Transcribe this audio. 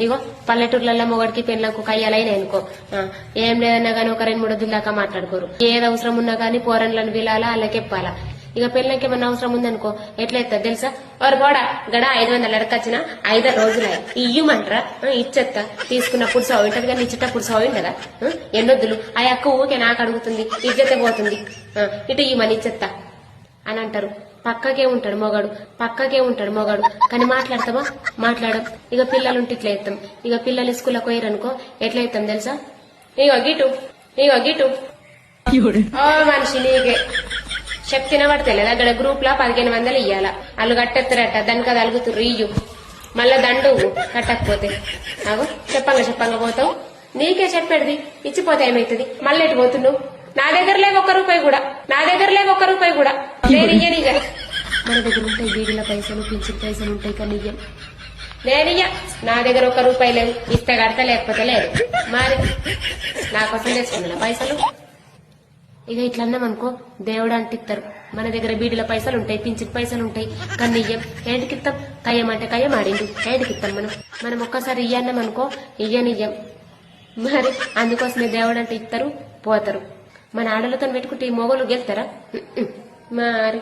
ఇగో పల్లెటూర్లలో మొగడికి పెళ్ళకు కయ్యాలైనా అనుకో ఏం లేదన్నా గానీ ఒక 2-3 రోజుల దాకా మాట్లాడుకోరు. ఏది అవసరం ఉన్నా గానీ పోరన్లను వీలాలా వాళ్ళకెప్పాలా. ఇక పెళ్ళకి ఏమన్నా అవసరం ఉందనుకో ఎట్లా ఎత్తా తెలుసా, వారు పోడా గడ 500 ఎడకొచ్చిన 5 రోజులు ఇయ్యమంటారా, ఇచ్చేత్తా తీసుకున్నప్పుడు సౌ ఉంటది కానీ ఇచ్చేటప్పుడు సౌ ఉండదా, ఎన్నొద్దులు ఆ అక్క ఊకే నాకు అడుగుతుంది ఇజ్జతే పోతుంది, ఇటు ఇయ్యమని ఇచ్చేత్తా అని అంటారు. పక్కకే ఉంటాడు మొగాడు కానీ మాట్లాడతామా మాట్లాడం. ఇక పిల్లలు ఉంటే ఇట్లా ఎత్తాం. ఇక పిల్లలు స్కూల్కి పోయారనుకో ఎట్లా ఎత్తాం తెలుసా, ఇగో గిటు ఓ మనిషి నీకే శక్తిన పడతలేదు. అక్కడ గ్రూప్ లా 1500 ఇయ్యాల, వాళ్ళు కట్టెత్తారట దానికి అది అలుగుతుర్రు ఇయ్యు మళ్ళా దండు కట్టకపోతే. నాకు చెప్పంగా పోతావు, నీకే చెప్పేది ఇచ్చిపోతే ఏమైతుంది, మళ్ళీ ఎటు పోతున్నావు. నా దగ్గర లేవు 1 రూపాయి కూడా నేనియ్యనియ్య. మన దగ్గర ఉంటాయి బీడీల పైసలు పింఛన్ పైసలు ఉంటాయి కానీ నేనియ్య. నా దగ్గర 1 రూపాయి లేవు, ఇస్తే కడతా లేకపోతే లేదు. మరి నాకోసం చేసుకున్నా పైసలు. ఇక ఇట్లా అన్నామనుకో దేవుడు అంటిస్తారు. మన దగ్గర బీడీల పైసలు ఉంటాయి పింఛన్ పైసలు ఉంటాయి కానీ ఇయ్యం. ఏంటికిత్తాం, కయ్యమంటే కయ్యం ఆడిండు ఏంటికిత్తాం మనం ఒక్కసారి ఇయ్యన్నామనుకో ఇయ్యనియ్యం. మరి అందుకోసమే దేవుడు అంటే ఇస్తారు పోతారు. మన ఆడలతో పెట్టుకుంటే ఈ మొగలు గెలుతారా మరి.